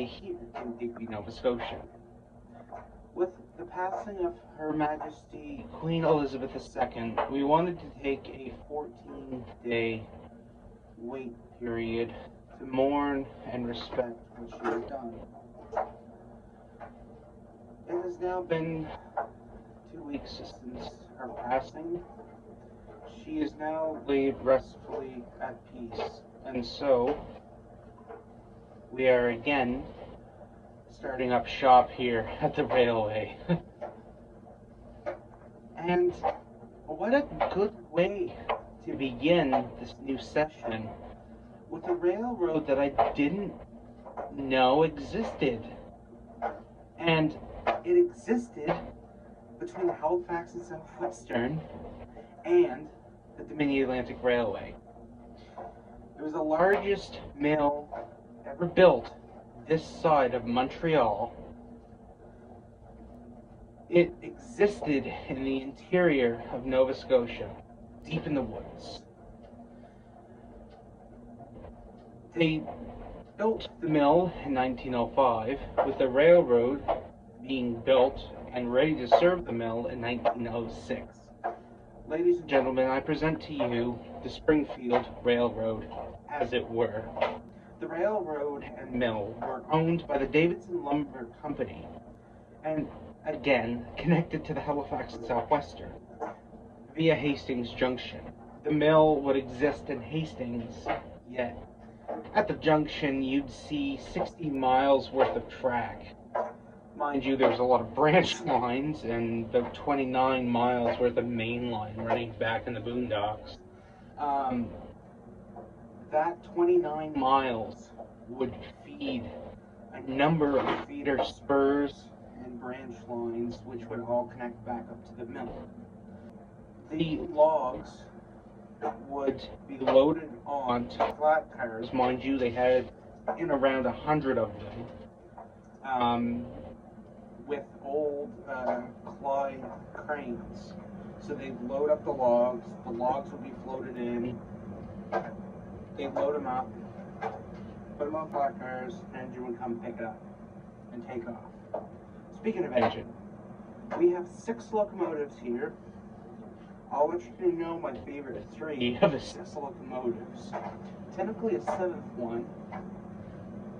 here in Digby, Nova Scotia. With the passing of Her Majesty Queen Elizabeth II, we wanted to take a 14-day wait period to mourn and respect what she has done. It has now been 2 weeks since her passing. She is now laid restfully at peace, and so we are again starting up shop here at the railway. And what a good way to begin this new session with a railroad that I didn't know existed. And it existed between Halifax and Southwestern and the Dominion Atlantic Railway. It was the largest mill ever built this side of Montreal. It existed in the interior of Nova Scotia, deep in the woods. They built the mill in 1905, with the railroad being built and ready to serve the mill in 1906. Ladies and gentlemen, I present to you the Springfield RailRoad, as it were. The railroad and mill were owned by the Davidson Lumber Company, and again, connected to the Halifax and Southwestern via Hastings Junction. The mill would exist in Hastings, yet at the junction you'd see 60 miles worth of track. Mind you, there's a lot of branch lines and about 29 miles worth of main line running back in the boondocks. That 29 miles would feed a number of feeder spurs and branch lines, which would all connect back up to the mill. The logs would be loaded onto flat cars. Mind you, they had in around 100 of them, with old Clyde cranes. So they'd load up the logs would be floated in, they'd load them up, put them on flat cars, and engine would come pick it up and take off. Speaking of engine, we have 6 locomotives here. I'll let you know my favorite 3 of the 6 locomotives. Technically a 7th one,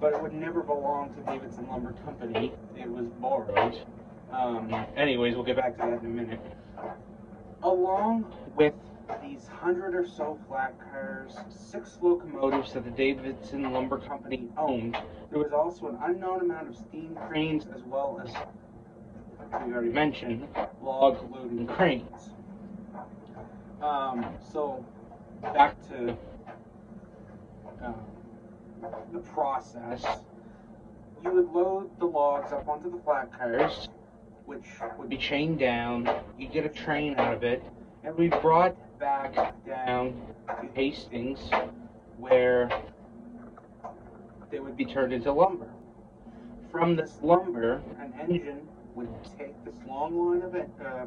but it would never belong to Davidson Lumber Company. It was borrowed. Anyways, we'll get back to that in a minute. Along with these 100 or so flat cars, 6 locomotives that the Davidson Lumber Company owned, there was also an unknown amount of steam cranes, as well as, we already mentioned, log loading cranes. So back to the process. You would load the logs up onto the flat cars, which would be chained down. You'd get a train out of it, and we brought back down to Hastings, where they would be turned into lumber. From this lumber, an engine would take this long line of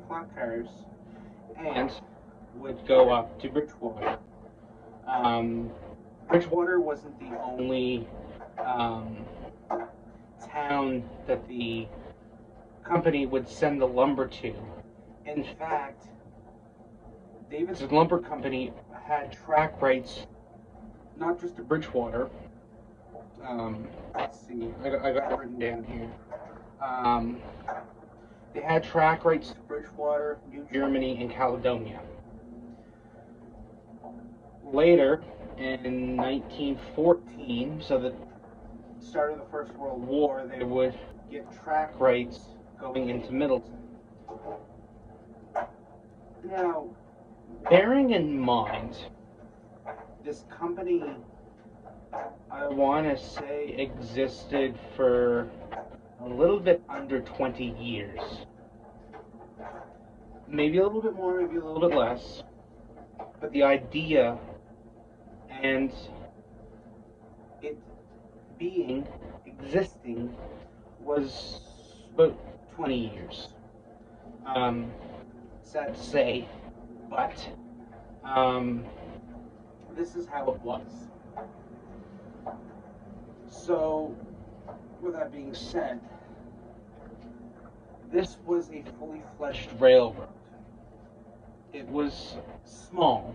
flat cars and would go up to Bridgewater. Bridgewater wasn't the only town that the company would send the lumber to. In fact, Davidson Lumber Company had track rights not just to Bridgewater. Let's see, I got it written down here. They had track rights to Bridgewater, New Germany, and Caledonia. Later, in 1914, so the start of the First World War, they would get track rights going into Middleton. Now, bearing in mind, this company, I want to say, existed for a little bit under 20 years. Maybe a little bit more, maybe a little bit less. But the idea and it existing was about 20 years. Sad to say, but this is how it was. So with that being said, this was a fully fledged railroad. It was small,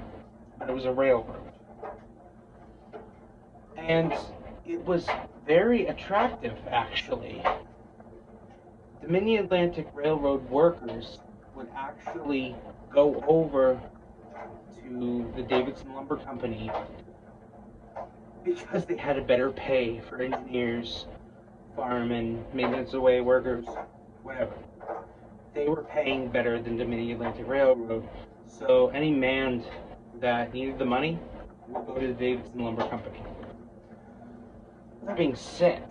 but it was a railroad. And it was very attractive, actually. The Mid-Atlantic Railroad workers would actually go over to the Davidson Lumber Company because they had a better pay for engineers, firemen, maintenance away workers, whatever. They were paying better than the Mid-Atlantic Railroad. So any man that needed the money would go to the Davidson Lumber Company. That being said,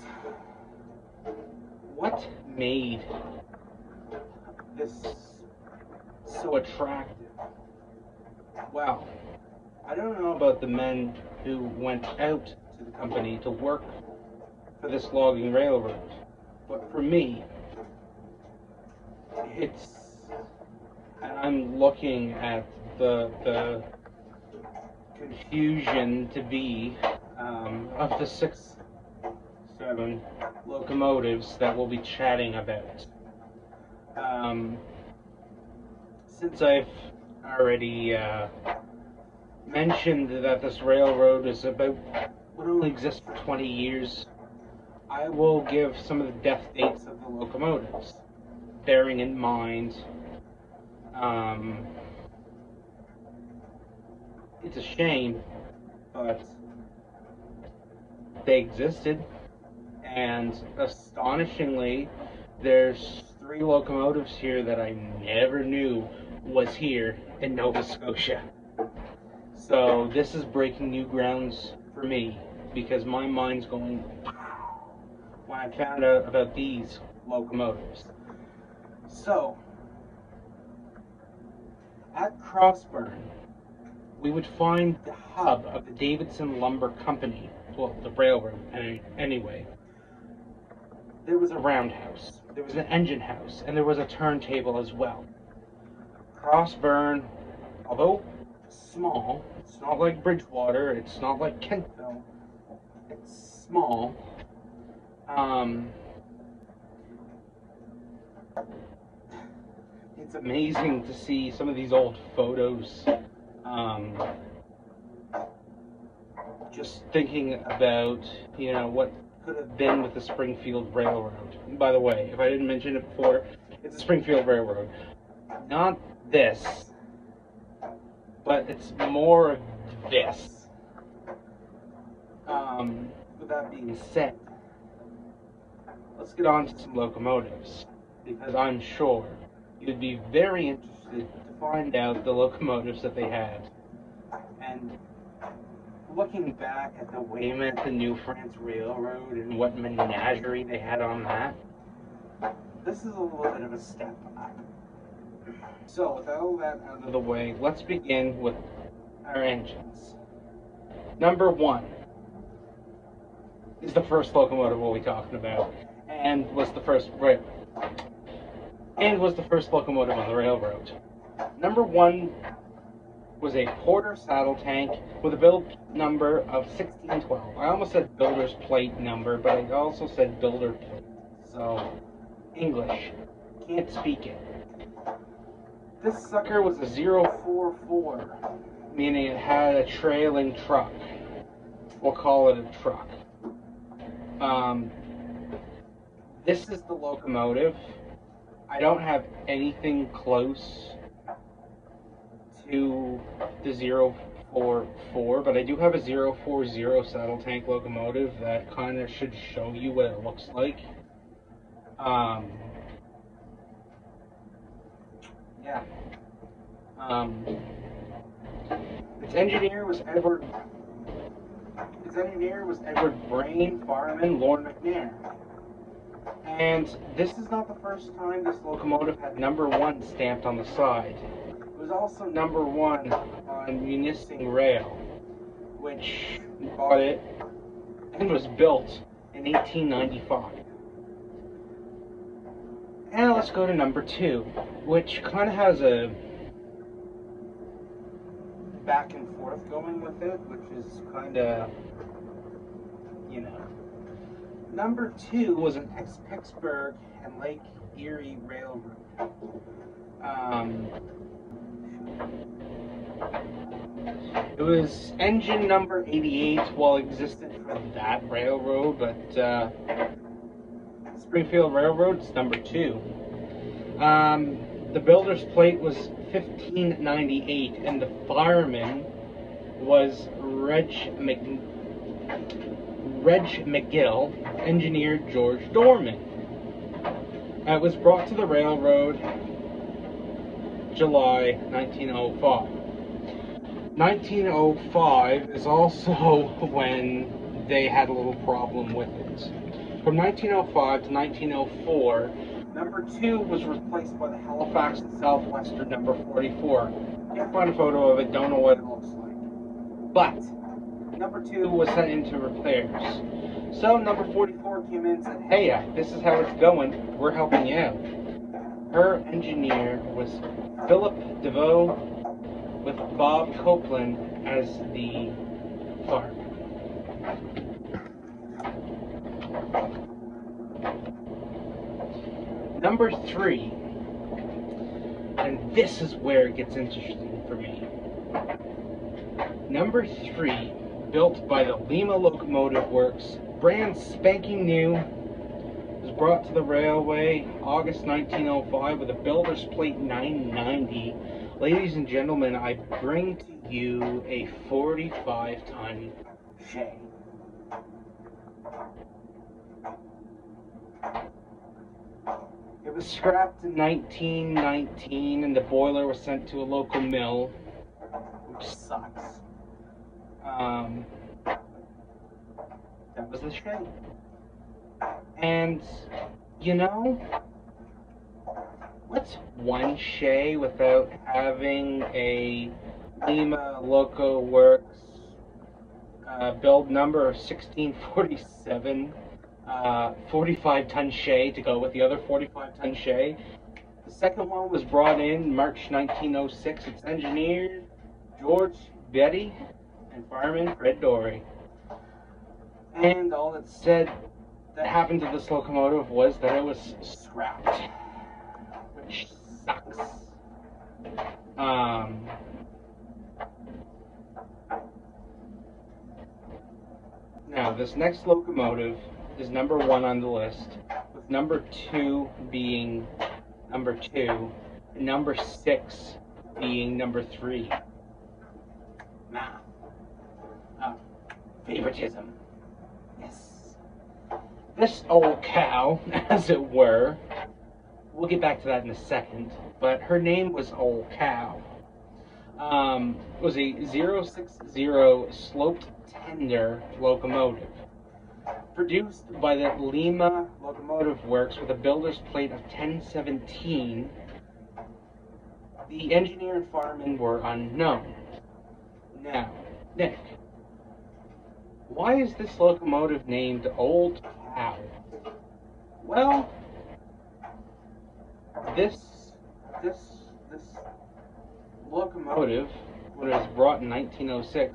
what made this so attractive? Well, I don't know about the men who went out to the company to work for this logging railroad, but for me, I'm looking at the confusion to be of the 6-7 locomotives that we'll be chatting about. Since I've already mentioned that this railroad is would only exist for 20 years, I will give some of the death dates of the locomotives, bearing in mind it's a shame, but they existed, and astonishingly, there's 3 locomotives here that I never knew was here in Nova Scotia. So this is breaking new grounds for me, because my mind's going when I found out about these locomotives. So, at Crossburn, we would find the hub of the Davidson Lumber Company, well, the railroad anyway. There was a roundhouse, there was an engine house, and there was a turntable as well. Crossburn, although small, it's not like Bridgewater, it's not like Kentville, it's small. It's amazing to see some of these old photos. Just thinking about, what could have been with the Springfield Railroad. And by the way, if I didn't mention it before, it's the Springfield Railroad. Not this, but it's more of this. With that being said, let's get on to some locomotives, because I'm sure you'd be very interested to find out the locomotives that they had. And looking back at the Weymouth and New France Railroad and what menagerie they had on that, this is a little bit of a step up. So with all that out of the way, let's begin with our engines. Number 1 is the first locomotive we'll be talking about, and was the first locomotive on the railroad. Number 1 was a Porter saddle tank with a build number of 1612. I almost said builder's plate number, but I also said builder plate. So, English. Can't speak it. This sucker was a 044, meaning it had a trailing truck. We'll call it a truck. This is the locomotive. I don't have anything close to the 044, but I do have a 040 saddle tank locomotive that kind of should show you what it looks like. Its engineer was Edward Brain, fireman Lord McNair. And this is not the first time this locomotive had number 1 stamped on the side. It was also number 1 on Munising Rail, which bought it and was built in 1895. And let's go to number 2, which kind of has a back and forth going with it, which is kind of, Number 2 was an ex-Pittsburgh and Lake Erie Railroad. It was engine number 88 while existed for that railroad, but Springfield RailRoad's number 2. The builder's plate was 1598, and the fireman was Reg McGill, engineer George Dorman. It was brought to the railroad July 1905. 1905 is also when they had a little problem with it. From 1905 to 1904, number 2 was replaced by the Halifax and Southwestern number 44. Can't find a photo of it, don't know what it looks like. But number 2 was sent into repairs. So number 44 came in and said, hey, this is how it's going, we're helping you out. Her engineer was Philip DeVoe, with Bob Copeland as the fireman. Number 3, and this is where it gets interesting for me. Number 3, built by the Lima Locomotive Works, brand spanking new, was brought to the railway August 1905 with a builder's plate 990. Ladies and gentlemen, I bring to you a 45-ton shay. It was scrapped in 1919 and the boiler was sent to a local mill, which sucks. That was the shay. And, you know, what's one shay without having a Lima Loco Works build number of 1647 45-ton shay to go with the other 45-ton shay? The second one was brought in March 1906. It's engineered George Betty and fireman Fred Dory. And all that said that happened to this locomotive was that it was scrapped, which sucks. Now, this next locomotive is number 1 on the list, with number 2 being number 2, and number 6 being number 3. Now, favoritism. Yes. This old cow, as it were, we'll get back to that in a second, but her name was Old Cow. Was a 060 sloped tender locomotive, produced by the Lima Locomotive Works with a builder's plate of 1017. The engineer and fireman were unknown. Now, Nick, why is this locomotive named Old Cow? Well, this locomotive, when it was brought in 1906,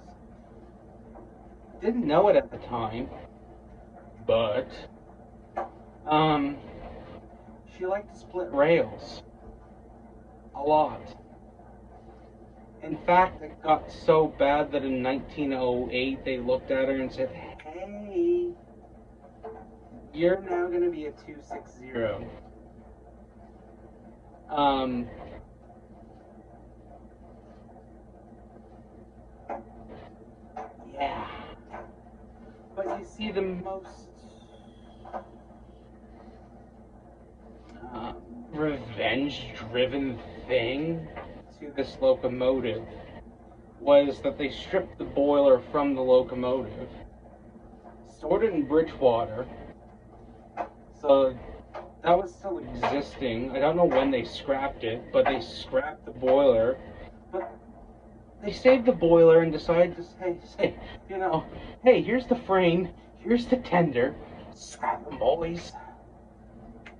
didn't know it at the time, but she liked to split rails a lot. In fact, it got so bad that in 1908 they looked at her and said, hey, you're now going to be a 260. Yeah. But you see, the most revenge-driven thing to this locomotive was that they stripped the boiler from the locomotive, stored it in Bridgewater, so that was still existing. I don't know when they scrapped it, but they scrapped the boiler. But they saved the boiler and decided to say, you know, hey, here's the frame, here's the tender, scrap them, boys.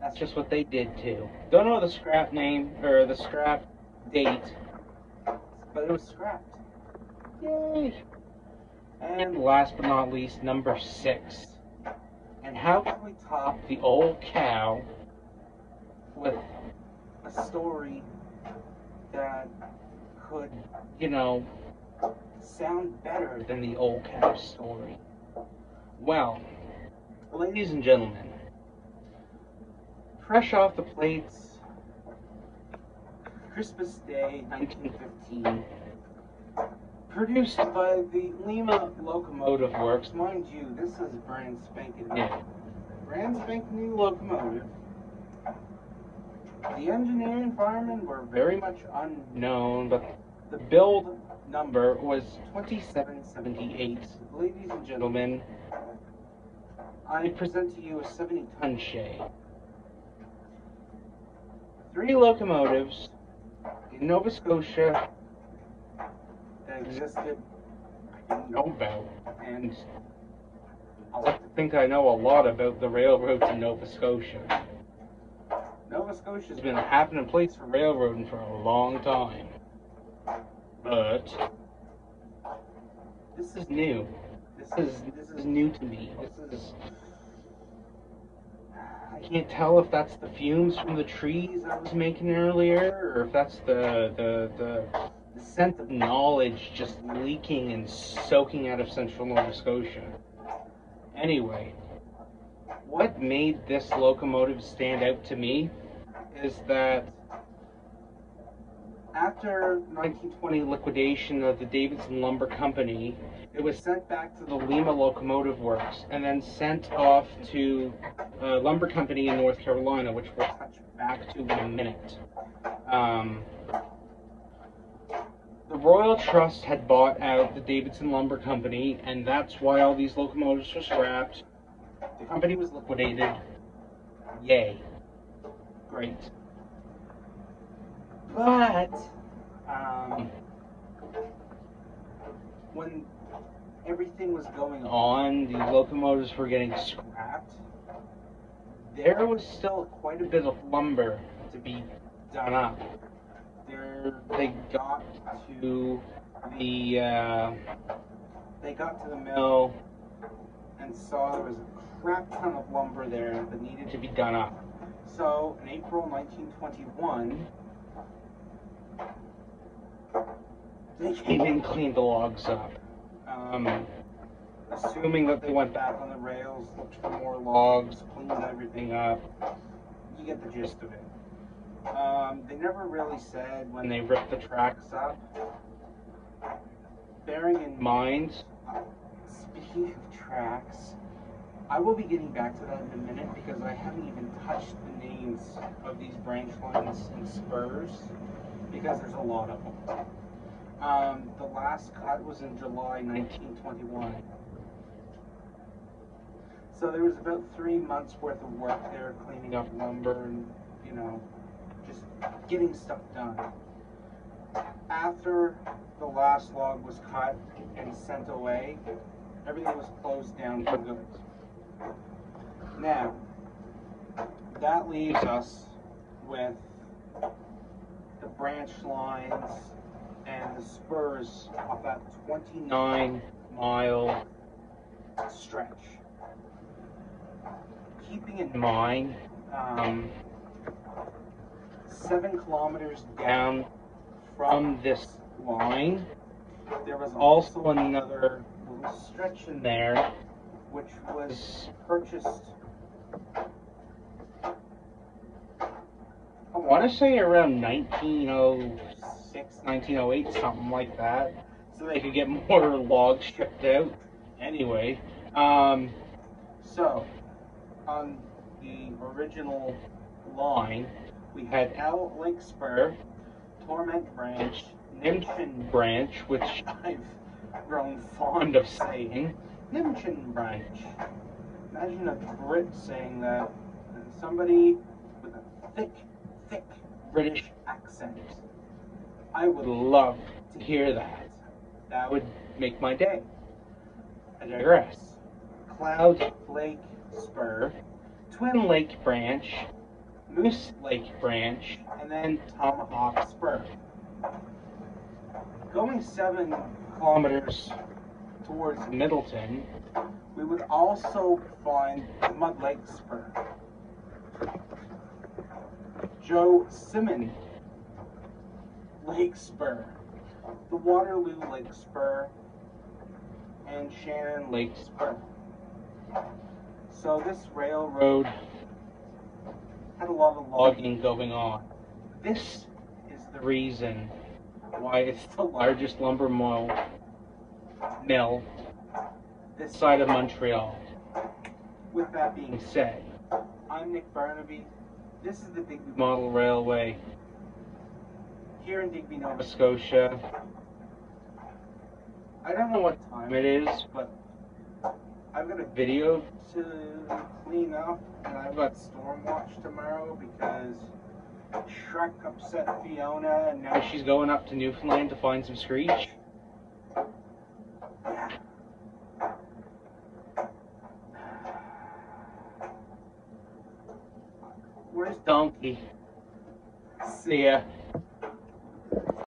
That's just what they did too. Don't know the scrap name or the scrap date, but it was scrapped. Yay! And last but not least, number 6. And how can we top the old cow with a story that could, sound better than the old cow story? Well, ladies and gentlemen, fresh off the plates, Christmas Day 1915, produced by the Lima Locomotive Works. Mind you, this is brand spanking new. Brand spanking new locomotive. The engineer and firemen were very much unknown, but the build number was 2778. Ladies and gentlemen, I present to you a 70-ton shay. 3 locomotives in Nova Scotia that existed I didn't know about, and I like to think I know a lot about the railroads in Nova Scotia. Nova Scotia's been a happening place for railroading for a long time. But this is new. This is new to me. I can't tell if that's the fumes from the trees I was making earlier, or if that's the scent of knowledge just leaking and soaking out of central Nova Scotia. Anyway, what made this locomotive stand out to me is that after 1920 liquidation of the Davidson Lumber Company, it was sent back to the Lima Locomotive Works and then sent off to a lumber company in North Carolina, which we'll touch back to in a minute. The Royal Trust had bought out the Davidson Lumber Company, and that's why all these locomotives were scrapped. The company was liquidated. Yay. Great. But when everything was going on, the locomotives were getting scrapped, there was still quite a bit of lumber to be done up. They got to the mill and saw there was a crap ton of lumber there that needed to be done up. So in April 1921, they came in and cleaned the logs up. Assuming that they went back on the rails, looked for more logs, cleaned everything up. You get the gist of it. They never really said when they ripped the tracks up. Bearing in mind, speaking of tracks, I will be getting back to that in a minute because I haven't even touched the names of these branch lines and spurs because there's a lot of them. The last cut was in July 1921. So there was about 3 months worth of work there, cleaning up lumber and, just getting stuff done. After the last log was cut and sent away, everything was closed down for good. Now, that leaves us with the branch lines and the spurs off that 29-mile stretch. Keeping in mind, 7 kilometers down from this line, there was also another little stretch in there, which was purchased, I want to say around 1906, 1908, something like that, so they could get more logs shipped out. Anyway, so on the original line, we had Owl Lake Spur, Torment Branch, Nimchin Branch, which I've grown fond of saying, Nimchin Branch. Imagine a Brit saying that, somebody with a thick British accent. I would love to hear that. That would make my day. I digress. Cloud Lake Spur, Twin Lake Branch, Moose Lake Branch, and then Tomahawk Spur. Going 7 kilometers towards Middleton, We would also find the Mud Lake Spur, Joe Simon Lake Spur, the Waterloo Lake Spur, and Shannon Lake Spur. So this railroad had a lot of logging going on. This is the reason why it's the largest lumber mill this side of Montreal. With that being said, I'm Nick Barnaby. This is the Digby Model Railway here in Digby, Nova Scotia. I don't know what time it is, but I've got a video to clean up, and I've got storm watch tomorrow because Shrek upset Fiona, and now she's going up to Newfoundland to find some screech. Yeah. Where's Donkey? See ya.